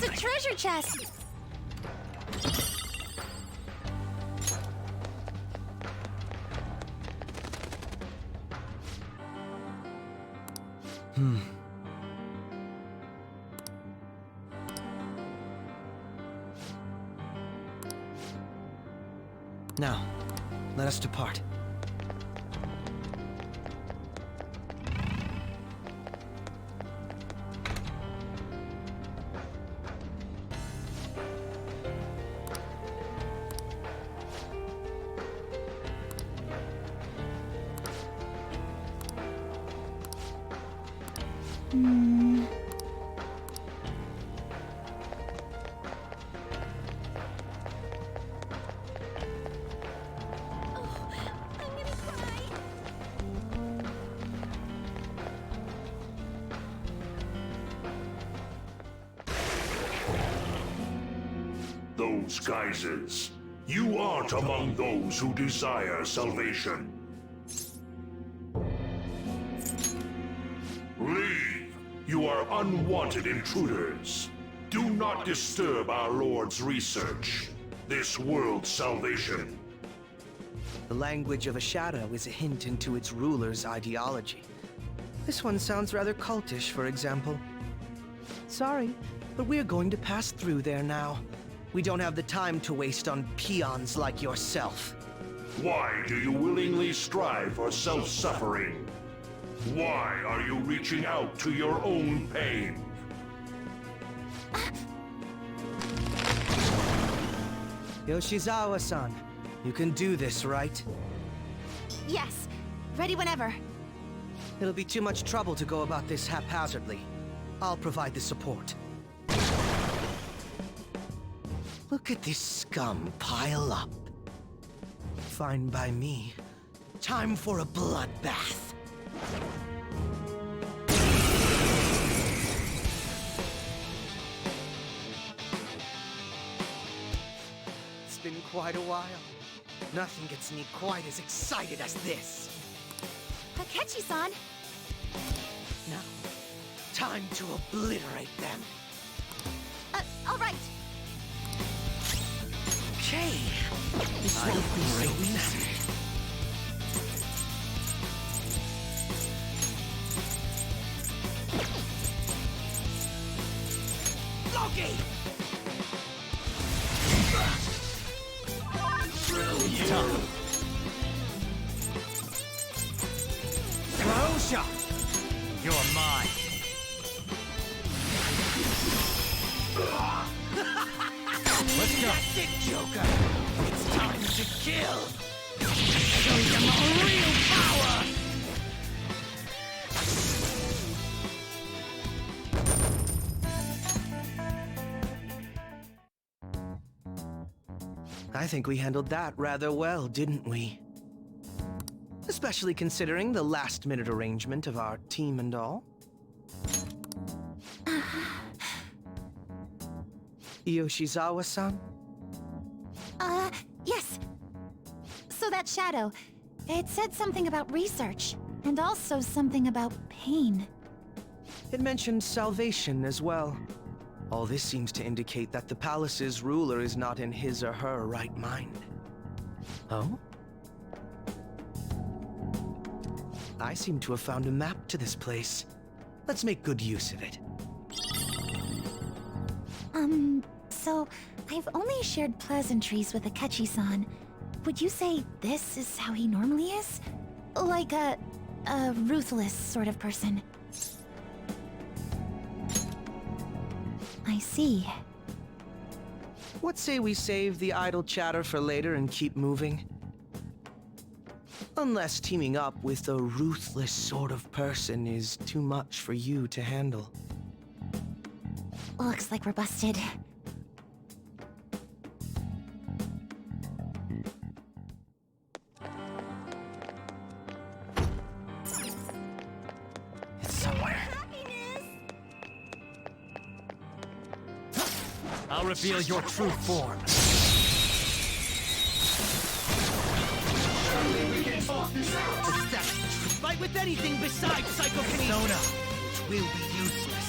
a treasure chest! Now, let us depart. Those geysers. You aren't among those who desire salvation. Leave! You are unwanted intruders. Do not disturb our Lord's research. This world's salvation. The language of a shadow is a hint into its ruler's ideology. This one sounds rather cultish, for example. Sorry, but we're going to pass through there now. We don't have the time to waste on peons like yourself. Why do you willingly strive for self-suffering? Why are you reaching out to your own pain? Yoshizawa-san, you can do this, right? Yes, ready whenever. It'll be too much trouble to go about this haphazardly. I'll provide the support. Look at this scum pile up. Fine by me. Time for a bloodbath. It's been quite a while. Nothing gets me quite as excited as this. Akechi-san! Now, time to obliterate them. All right. Okay. This won't be so easy. Loki! Throw shot! You're mine. Let's go. That's it, Joker! It's time to kill! Show them our real power! I think we handled that rather well, didn't we? Especially considering the last-minute arrangement of our team and all. Yoshizawa-san? Yes. So that shadow, it said something about research, and also something about pain. It mentioned salvation as well. All this seems to indicate that the palace's ruler is not in his or her right mind. Oh? I seem to have found a map to this place. Let's make good use of it. So I've only shared pleasantries with Akechi-san. Would you say this is how he normally is? Like a ruthless sort of person? I see. What say we save the idle chatter for later and keep moving? Unless teaming up with a ruthless sort of person is too much for you to handle. Looks like we're busted. It's somewhere. I'll reveal your true form. Fight with anything besides psychokinesis. Sona. Which will be useless.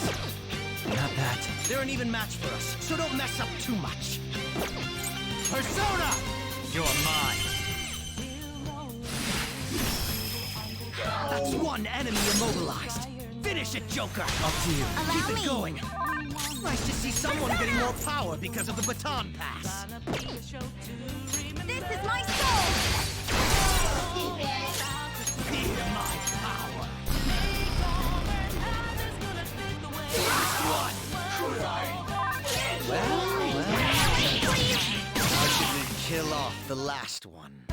Not that. They're an even match for us, so don't mess up too much. Persona! You're mine. That's one enemy immobilized. Finish it, Joker! Up to you. Allow Keep me. it going. Nice to see someone getting more power because of the baton pass. This is my soul! Feel my power. How should we kill off the last one?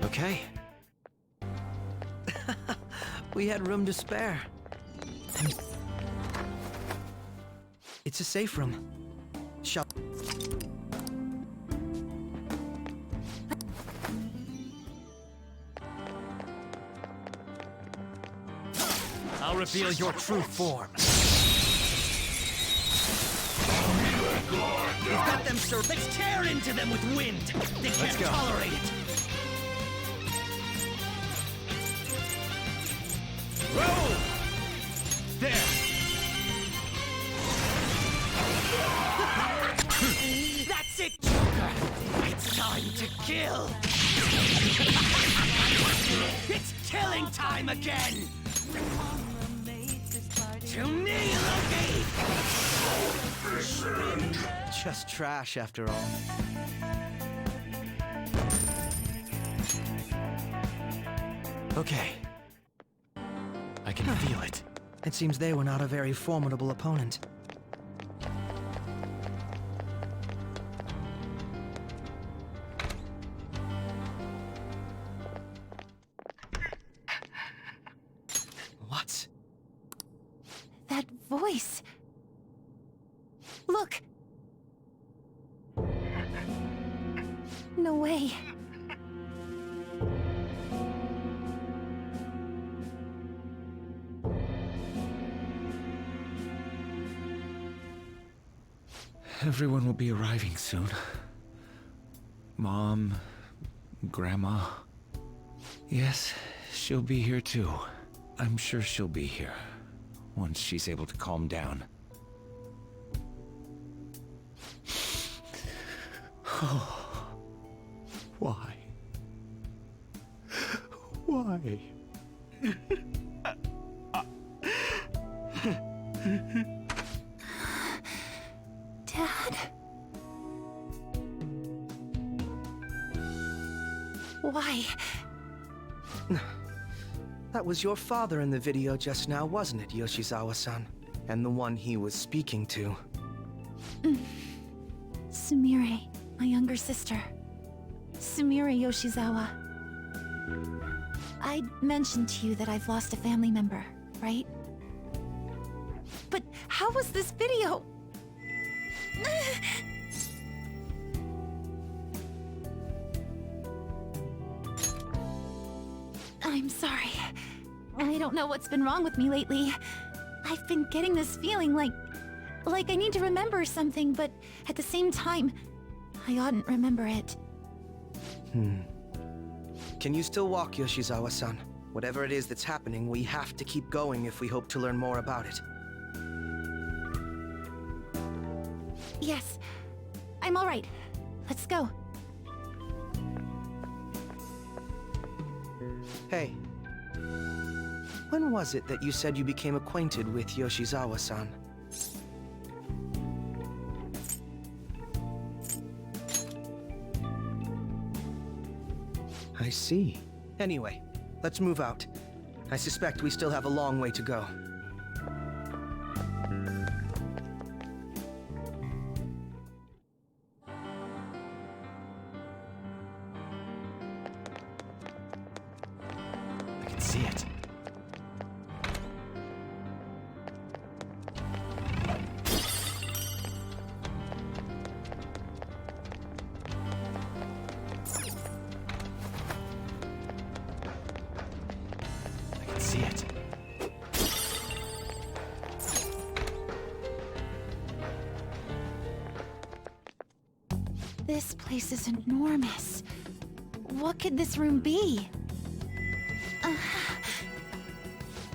Okay. We had room to spare. It's a safe room. Shall... I'll reveal your true form. We've got them, sir. Let's tear into them with wind. They can't tolerate it. Roll! There! That's it, Joker. It's time to kill. It's killing time again. To me, Loki. Just trash, after all. Okay. I can feel it. It seems they were not a very formidable opponent. What? That voice. Look! No way. Everyone will be arriving soon. Mom, Grandma. Yes, she'll be here too. I'm sure she'll be here once she's able to calm down. Oh, why? Why? Dad? Why? That was your father in the video just now, wasn't it, Yoshizawa-san? And the one he was speaking to. Sumire, my younger sister. Sumire Yoshizawa. I mentioned to you that I've lost a family member, right? But how was this video? I'm sorry. I don't know what's been wrong with me lately. I've been getting this feeling like I need to remember something, but at the same time, I oughtn't remember it. Can you still walk, Yoshizawa-san? Whatever it is that's happening, we have to keep going if we hope to learn more about it. Yes, I'm all right. Let's go. Hey. When was it that you said you became acquainted with Yoshizawa-san? I see. Anyway, let's move out. I suspect we still have a long way to go. I can see it. I can see it. This place is enormous. What could this room be?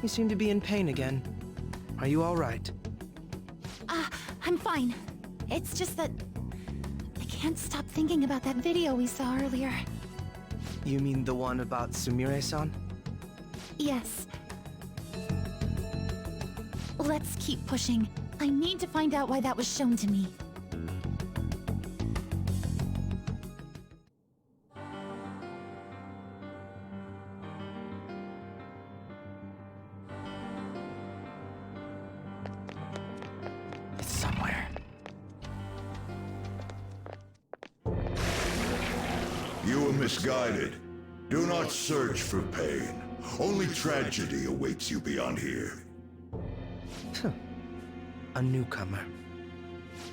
You seem to be in pain again. Are you all right? I'm fine. It's just that I can't stop thinking about that video we saw earlier. You mean the one about Sumire-san? Yes. Let's keep pushing. I need to find out why that was shown to me. It's somewhere. You were misguided. Do not search for pain. Only tragedy awaits you beyond here. A newcomer.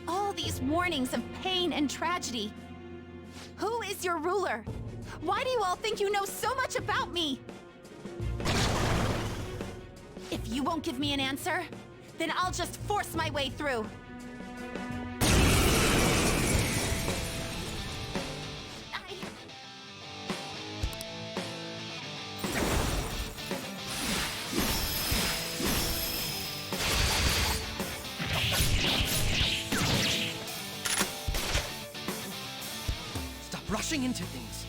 All these warnings of pain and tragedy. Who is your ruler? Why do you all think you know so much about me? If you won't give me an answer, then I'll just force my way through. Stop rushing into things.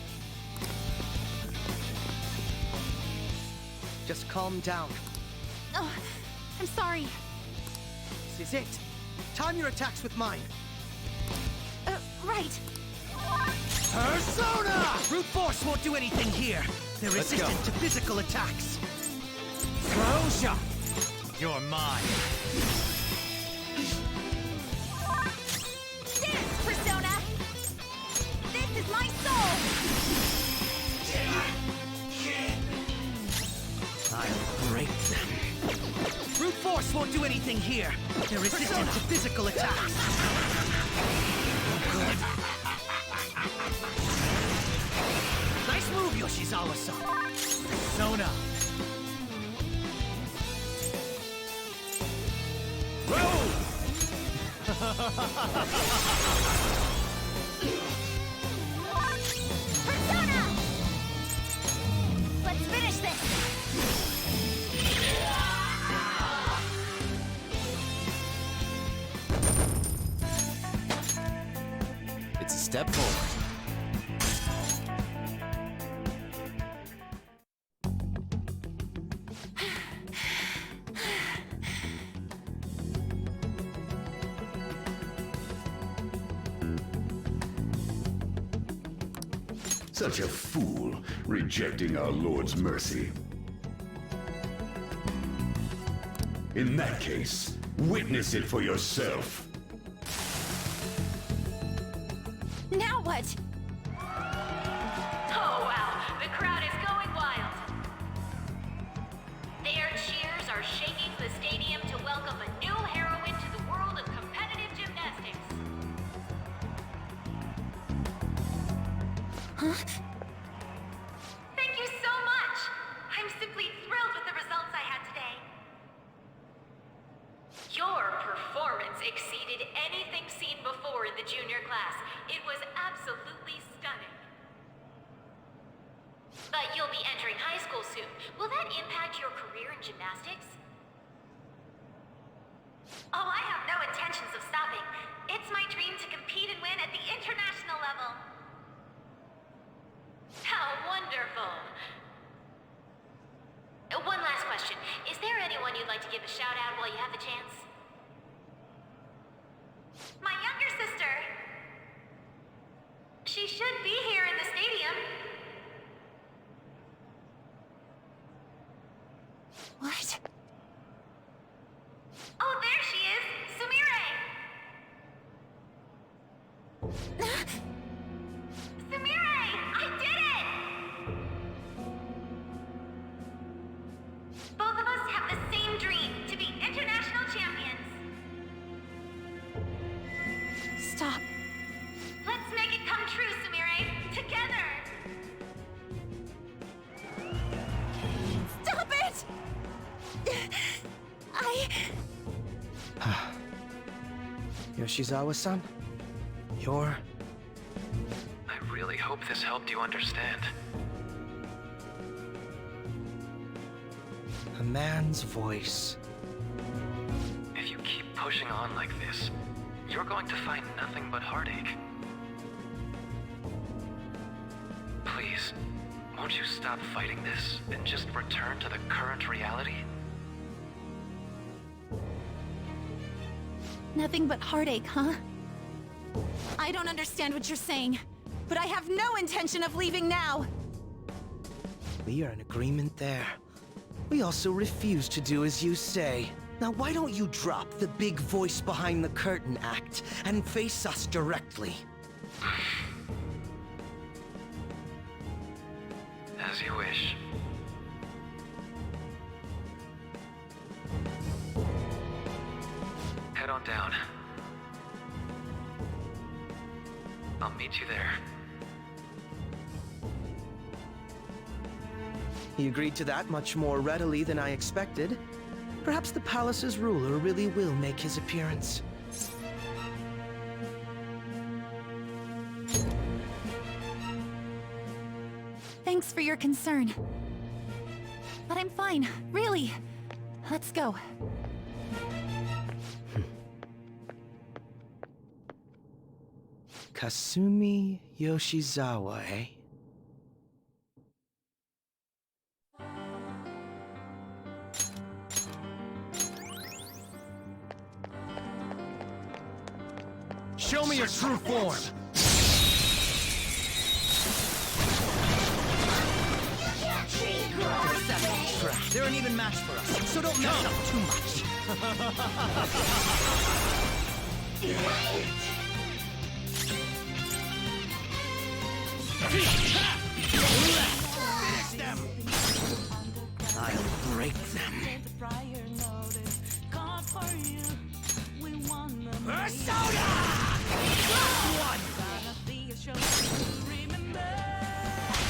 Just calm down. Oh, I'm sorry. This is it. Time your attacks with mine. Right. Persona! Brute force won't do anything here. They're Let's resistant go. to physical attacks. Frosia! You're mine. Dance, Persona! This is my soul! I'll break them. Brute force won't do anything here. They're resistant to physical attacks. Good. Nice move, Yoshizawa-san. Persona! Persona! Let's finish this! It's a step forward. Such a fool, rejecting our Lord's mercy. In that case, witness it for yourself. Now what? Oh wow, the crowd is going wild. Their cheers are shaking the stadium to welcome a new heroine to the world of competitive gymnastics. Thank you so much! I'm simply thrilled with the results I had today. Your performance exceeded anything seen before in the junior class. It was absolutely stunning. But you'll be entering high school soon. Will that impact your career in gymnastics? Oh, I have no intentions of stopping. It's my dream to compete and win at the international level. How wonderful! One last question. Is there anyone you'd like to give a shout out while you have the chance? My younger sister! She should be here in the stadium. What? Oh, there she is! Sumire! Sumire! I did it! Both of us have the same dream, to be international champions. Stop. Let's make it come true, Sumire! Together! Stop it! Yoshizawa-san? You're... I really hope this helped you understand. A man's voice. If you keep pushing on like this, you're going to find nothing but heartache. Please, won't you stop fighting this and just return to the current reality? Nothing but heartache, huh? I don't understand what you're saying, but I have no intention of leaving now. We are in agreement there. We also refuse to do as you say. Now why don't you drop the big voice behind the curtain act and face us directly? As you wish. Head on down. I'll meet you there. He agreed to that much more readily than I expected. Perhaps the palace's ruler really will make his appearance. Thanks for your concern. But I'm fine, really. Let's go. Kasumi Yoshizawa, eh? Show me your true form! Crap, they're an even match for us, so don't mess up too much. Finish them! I'll break them. Persona! Last one!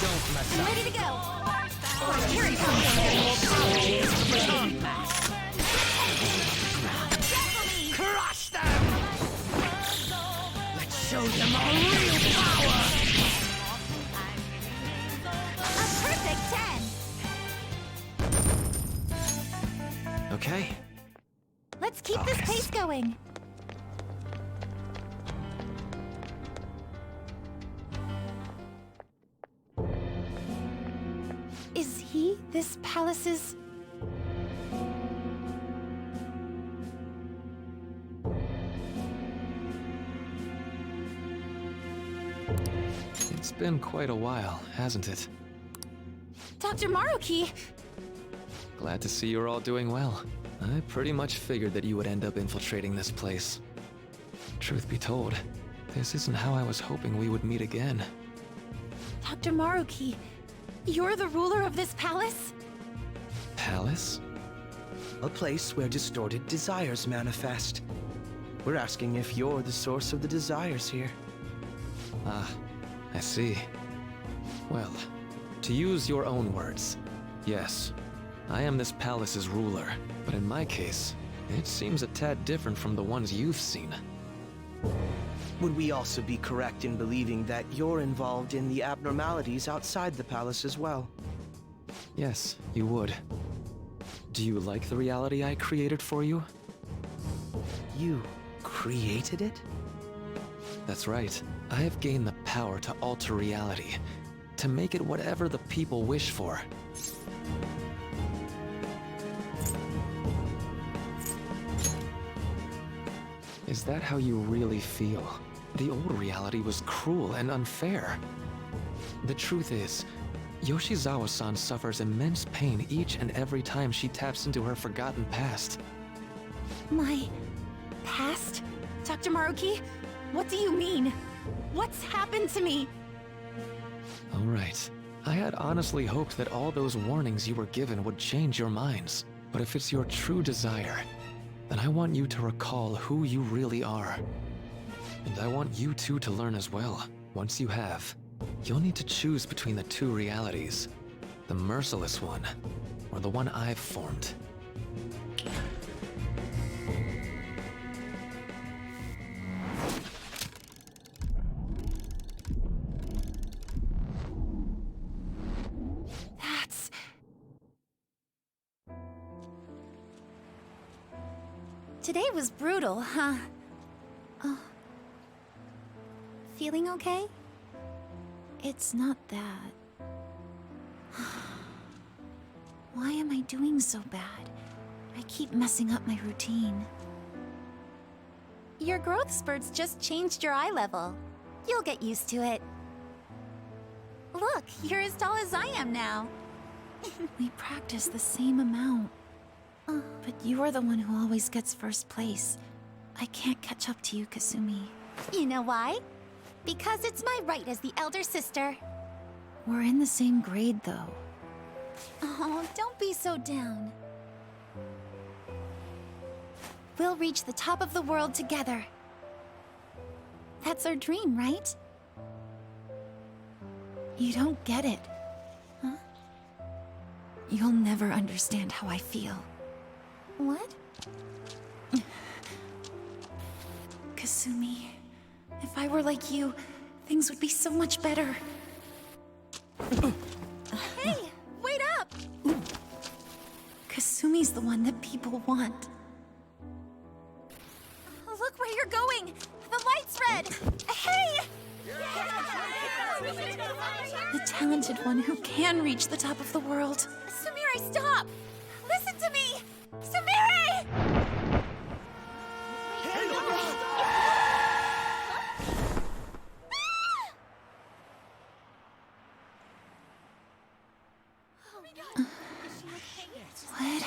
Don't mess I'm up. ready to go! Here it comes! Crush them! Let's show them our real power! A perfect 10! Okay. Let's keep this pace going. Is he this palace's... It's been quite a while, hasn't it? Dr. Maruki? Glad to see you're all doing well. I pretty much figured that you would end up infiltrating this place. Truth be told, this isn't how I was hoping we would meet again. Dr. Maruki, you're the ruler of this palace? Palace? A place where distorted desires manifest. We're asking if you're the source of the desires here. Ah, I see. Well, to use your own words, yes, I am this palace's ruler, but in my case, it seems a tad different from the ones you've seen. Would we also be correct in believing that you're involved in the abnormalities outside the palace as well? Yes, you would. Do you like the reality I created for you? You created it? That's right. I have gained the power to alter reality, to make it whatever the people wish for. Is that how you really feel? The old reality was cruel and unfair. The truth is, Yoshizawa-san suffers immense pain each and every time she taps into her forgotten past. My... past? Dr. Maruki? What do you mean? What's happened to me? All right. I had honestly hoped that all those warnings you were given would change your minds. But if it's your true desire, then I want you to recall who you really are. And I want you two to learn as well. Once you have, you'll need to choose between the two realities. The merciless one, or the one I've formed. Today was brutal, huh? Oh. Feeling okay? It's not that. Why am I doing so bad? I keep messing up my routine. Your growth spurts just changed your eye level. You'll get used to it. Look, you're as tall as I am now. We practice the same amount. But you're the one who always gets first place. I can't catch up to you, Kasumi. You know why? Because it's my right as the elder sister. We're in the same grade, though. Oh, don't be so down. We'll reach the top of the world together. That's our dream, right? You don't get it. Huh? You'll never understand how I feel. What? Kasumi, if I were like you, things would be so much better. Hey, wait up! Kasumi's the one that people want. Look where you're going! The light's red! Hey! The talented one who can reach the top of the world. Sumire, stop! Listen to me! Sumire! What?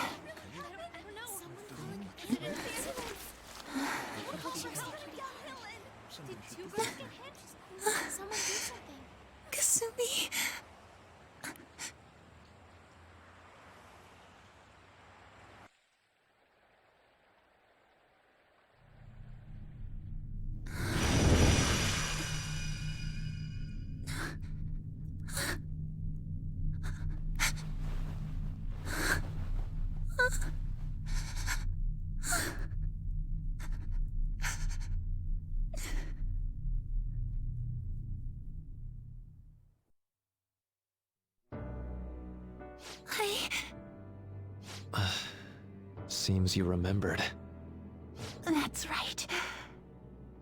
Kasumi. Seems you remembered. That's right.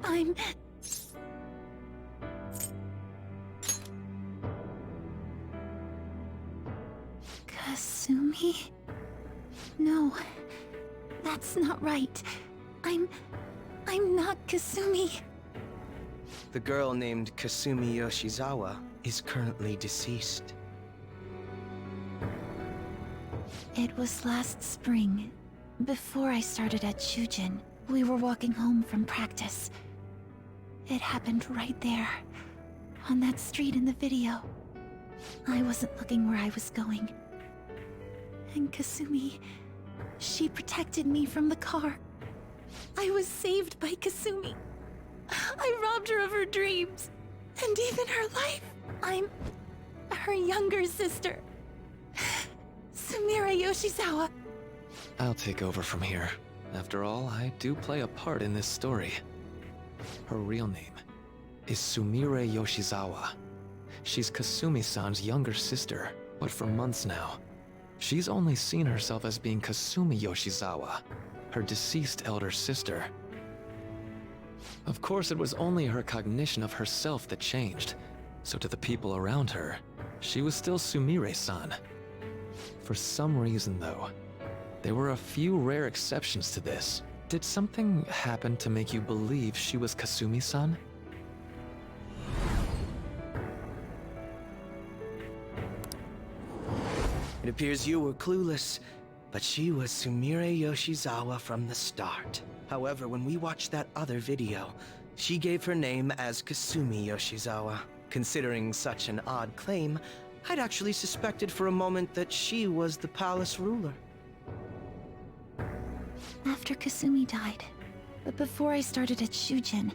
I'm... Kasumi? No, that's not right. I'm not Kasumi. The girl named Kasumi Yoshizawa is currently deceased. It was last spring. Before I started at Shujin, we were walking home from practice. It happened right there, on that street in the video. I wasn't looking where I was going. And Kasumi, she protected me from the car. I was saved by Kasumi. I robbed her of her dreams, and even her life. I'm her younger sister, Sumire Yoshizawa. I'll take over from here. After all, I do play a part in this story. Her real name is Sumire Yoshizawa. She's Kasumi-san's younger sister, but for months now, she's only seen herself as being Kasumi Yoshizawa, her deceased elder sister. Of course, it was only her cognition of herself that changed, so to the people around her, she was still Sumire-san. For some reason, though, there were a few rare exceptions to this. Did something happen to make you believe she was Kasumi-san? It appears you were clueless, but she was Sumire Yoshizawa from the start. However, when we watched that other video, she gave her name as Kasumi Yoshizawa. Considering such an odd claim, I'd actually suspected for a moment that she was the palace ruler. After Kasumi died, but before I started at Shujin,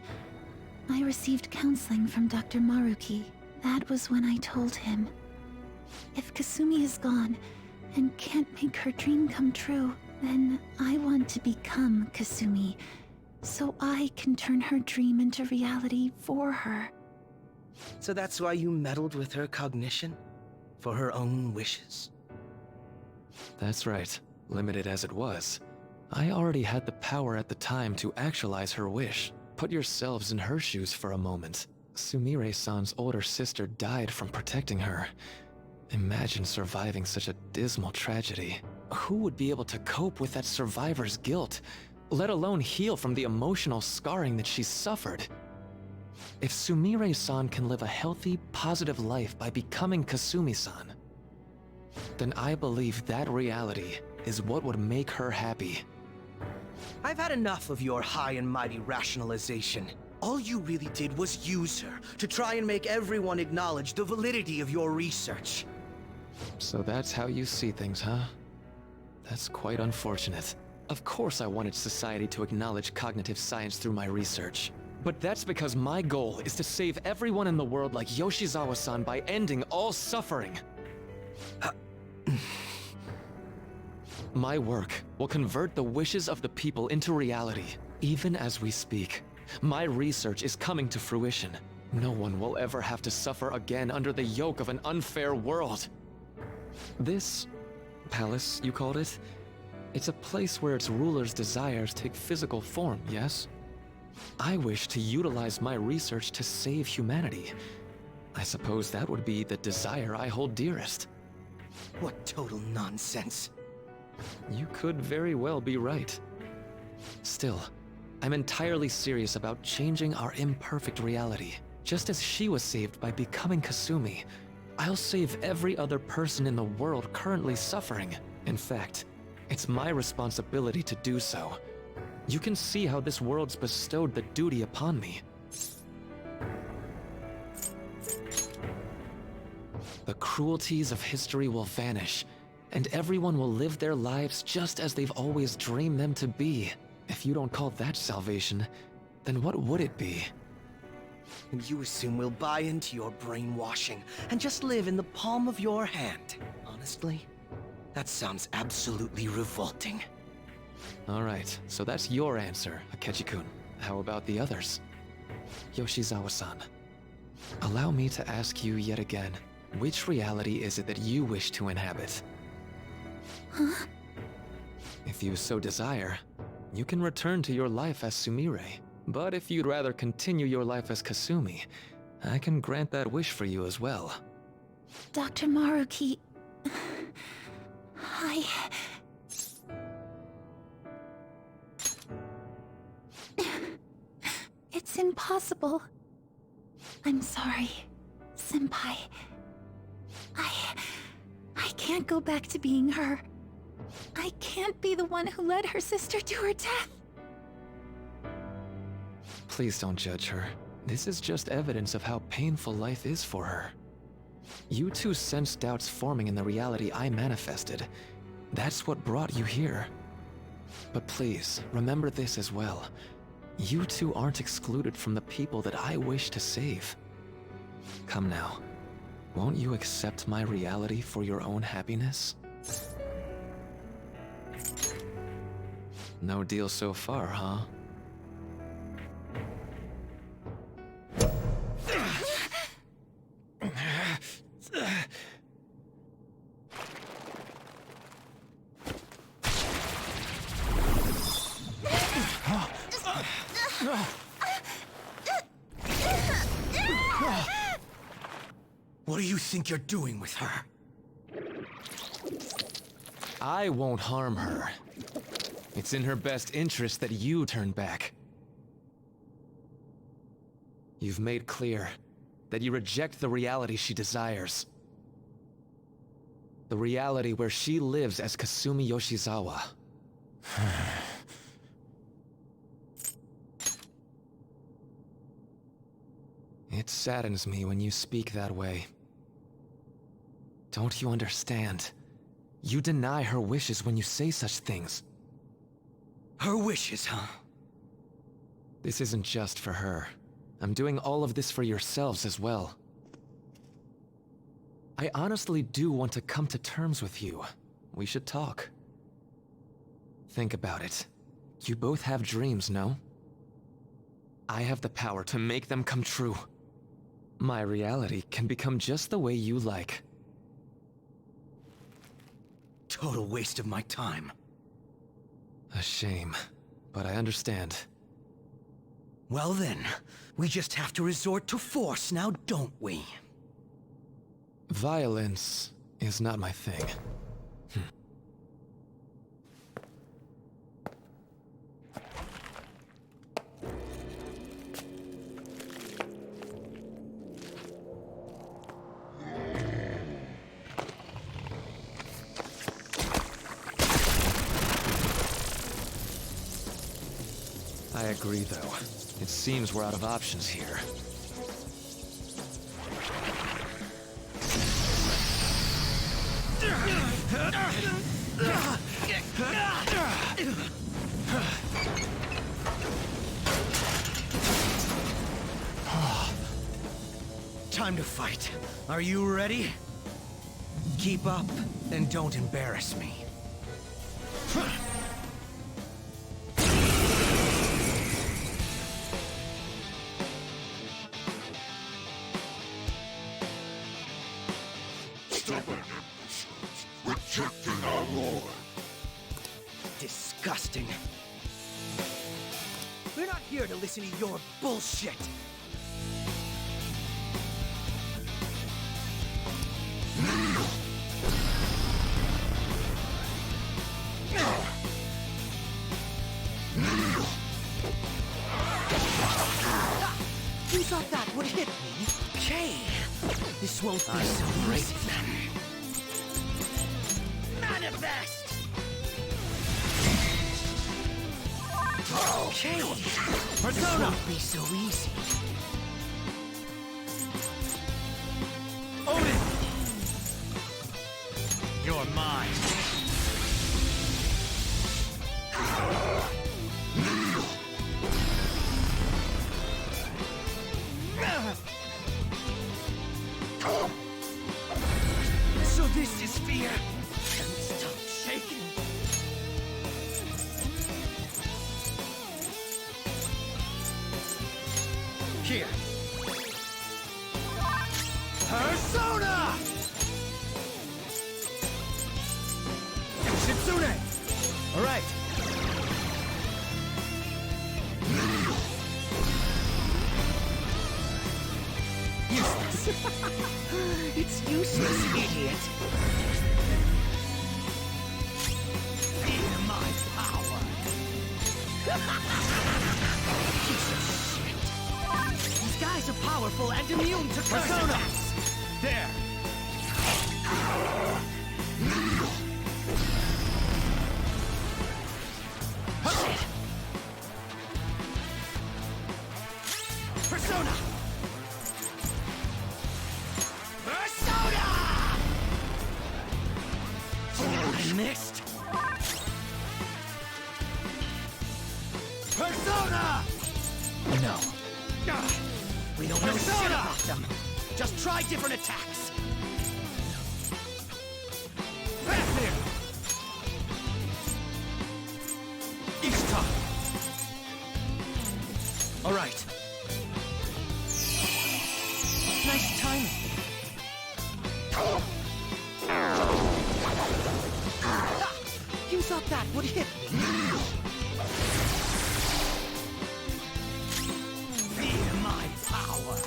I received counseling from Dr. Maruki. That was when I told him, if Kasumi is gone and can't make her dream come true, then I want to become Kasumi, so I can turn her dream into reality for her. So that's why you meddled with her cognition? For her own wishes? That's right. Limited as it was, I already had the power at the time to actualize her wish. Put yourselves in her shoes for a moment. Sumire-san's older sister died from protecting her. Imagine surviving such a dismal tragedy. Who would be able to cope with that survivor's guilt, let alone heal from the emotional scarring that she's suffered? If Sumire-san can live a healthy, positive life by becoming Kasumi-san, then I believe that reality is what would make her happy. I've had enough of your high and mighty rationalization. All you really did was use her to try and make everyone acknowledge the validity of your research. So that's how you see things, huh? That's quite unfortunate. Of course I wanted society to acknowledge cognitive science through my research. But that's because my goal is to save everyone in the world like Yoshizawa-san by ending all suffering. My work will convert the wishes of the people into reality, even as we speak. My research is coming to fruition. No one will ever have to suffer again under the yoke of an unfair world. This palace, you called it? It's a place where its ruler's desires take physical form, yes? I wish to utilize my research to save humanity. I suppose that would be the desire I hold dearest. What total nonsense. You could very well be right. Still, I'm entirely serious about changing our imperfect reality. Just as she was saved by becoming Kasumi, I'll save every other person in the world currently suffering. In fact, it's my responsibility to do so. You can see how this world's bestowed the duty upon me. The cruelties of history will vanish, and everyone will live their lives just as they've always dreamed them to be. If you don't call that salvation, then what would it be? And you assume we'll buy into your brainwashing and just live in the palm of your hand. Honestly, that sounds absolutely revolting. Alright, so that's your answer, Akechi-kun. How about the others? Yoshizawa-san, allow me to ask you yet again, which reality is it that you wish to inhabit? Huh? If you so desire, you can return to your life as Sumire. But if you'd rather continue your life as Kasumi, I can grant that wish for you as well. Dr. Maruki... It's impossible. I'm sorry, Senpai. I can't go back to being her. I can't be the one who led her sister to her death. Please don't judge her. This is just evidence of how painful life is for her. You two sensed doubts forming in the reality I manifested. That's what brought you here. But please, remember this as well. You two aren't excluded from the people that I wish to save. Come now. Won't you accept my reality for your own happiness? No deal so far, huh? What do you think you're doing with her? I won't harm her. It's in her best interest that you turn back. You've made clear that you reject the reality she desires. The reality where she lives as Kasumi Yoshizawa. It saddens me when you speak that way. Don't you understand? You deny her wishes when you say such things. Her wishes, huh? This isn't just for her. I'm doing all of this for yourselves as well. I honestly do want to come to terms with you. We should talk. Think about it. You both have dreams, no? I have the power to make them come true. My reality can become just the way you like. Total waste of my time. A shame, but I understand. Well then, we just have to resort to force now, don't we? Violence is not my thing. I agree, though. It seems we're out of options here. Time to fight. Are you ready? Keep up, and don't embarrass me. Stubborn imbeciles, rejecting our lord. Disgusting. We're not here to listen to your bullshit. You thought that would hit me? Okay. This won't be so easy then. Manifest! Okay. Persona! This won't be so easy. Odin! You're mine. So this is fear. Can't stop shaking. Here. Persona! Shitsune! All right. Useless. It's useless, idiot. Feel my power. Piece of shit. These guys are powerful and immune to Persona. There. Persona! Persona! I missed. Persona! No. We don't know shit about them. Just try different attacks. Back there! Ishtar! All right. Nice timing. You thought that would hit me? Feel my power.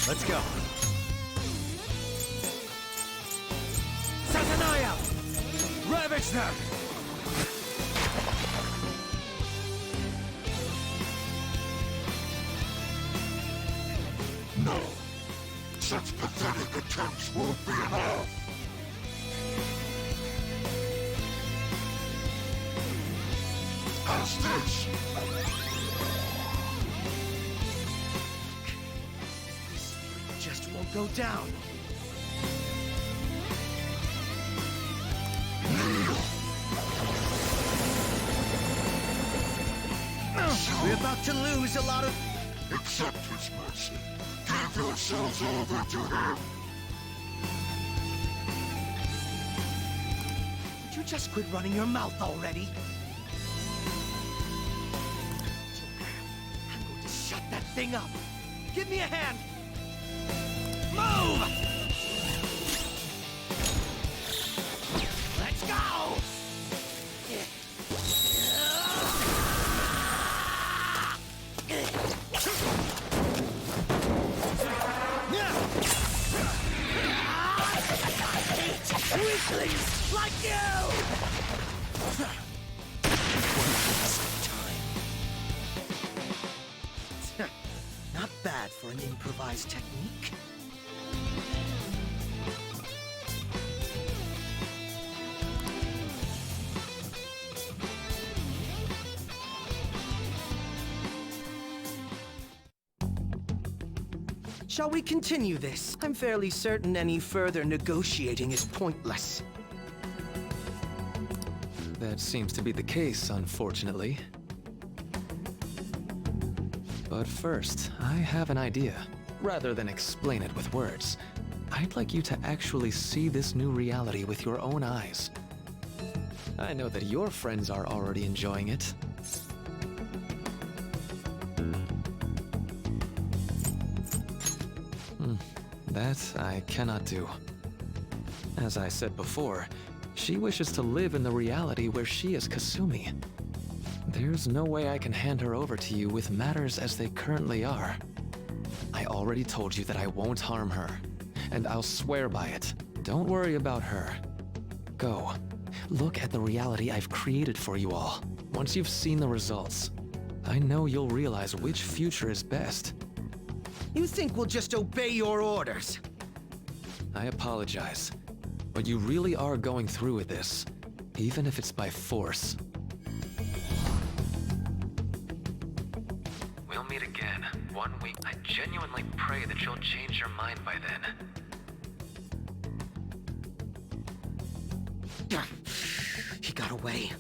Let's go. Satanaya! Ravage them! No. Such pathetic attempts won't be enough. How's this? Just won't go down. We're about to lose a lot of... Accept his mercy. Give yourselves over to him. Would you just quit running your mouth already? I'm going to shut that thing up. Give me a hand. Move! weaklings like you! Not bad for an improvised technique. Shall we continue this? I'm fairly certain any further negotiating is pointless. That seems to be the case, unfortunately. But first, I have an idea. Rather than explain it with words, I'd like you to actually see this new reality with your own eyes. I know that your friends are already enjoying it. That I cannot do. As I said before, she wishes to live in the reality where she is Kasumi. There's no way I can hand her over to you with matters as they currently are. I already told you that I won't harm her, and I'll swear by it. Don't worry about her. Go. Look at the reality I've created for you all. Once you've seen the results, I know you'll realize which future is best. You think we'll just obey your orders? I apologize, but you really are going through with this, even if it's by force. We'll meet again, 1 week. I genuinely pray that you'll change your mind by then. He got away.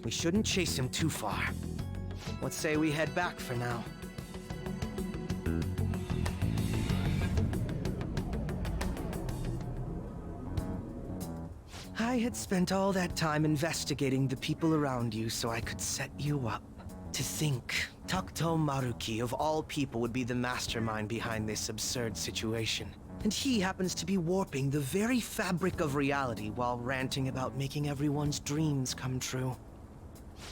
We shouldn't chase him too far. Let's say we head back for now. I had spent all that time investigating the people around you so I could set you up. To think, Takuto Maruki of all people would be the mastermind behind this absurd situation. And he happens to be warping the very fabric of reality while ranting about making everyone's dreams come true.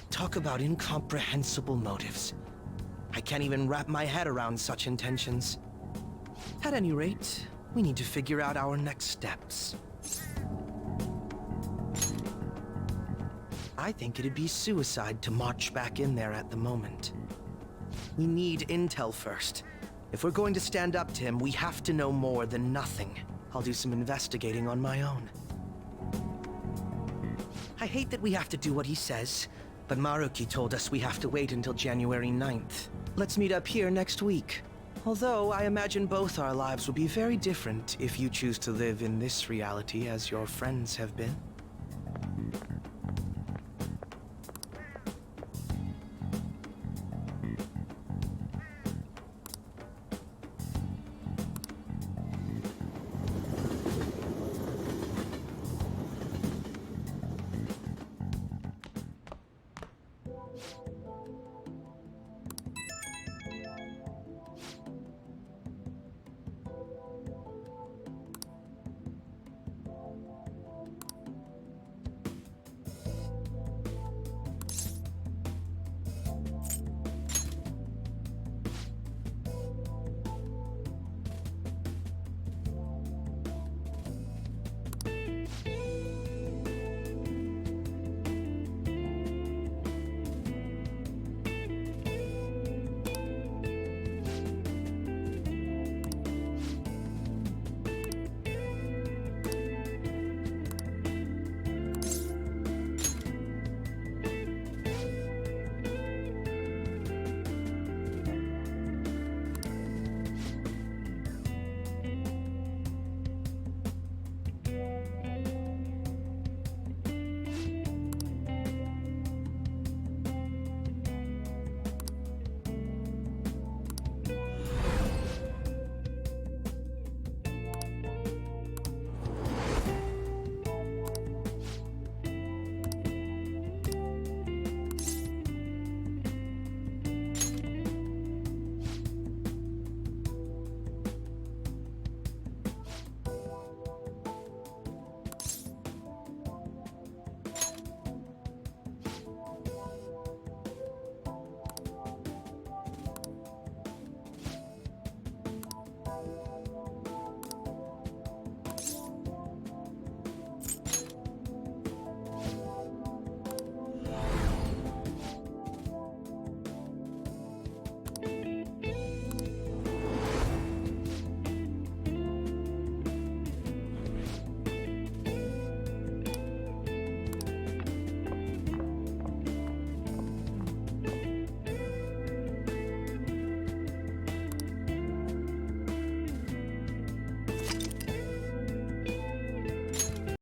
Talk about incomprehensible motives. I can't even wrap my head around such intentions. At any rate, we need to figure out our next steps. I think it'd be suicide to march back in there at the moment. We need intel first. If we're going to stand up to him, we have to know more than nothing. I'll do some investigating on my own. I hate that we have to do what he says, but Maruki told us we have to wait until January 9th. Let's meet up here next week. Although I imagine both our lives will be very different if you choose to live in this reality as your friends have been.